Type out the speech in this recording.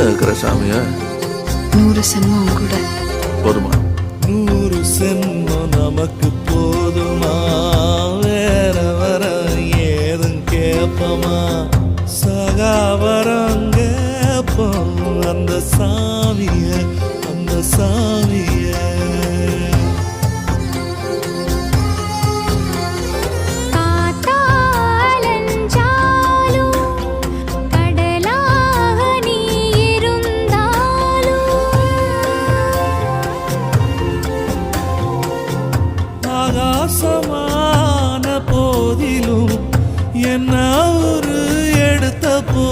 இருக்கிற சாமியா? 100 சென்மம் கூட போதுமா? 100 சென்மம் நமக்கு போதுமா? வேற வர ஏதும் கேப்பமா? சகாவரம் கேப்போம் அந்த சாமிய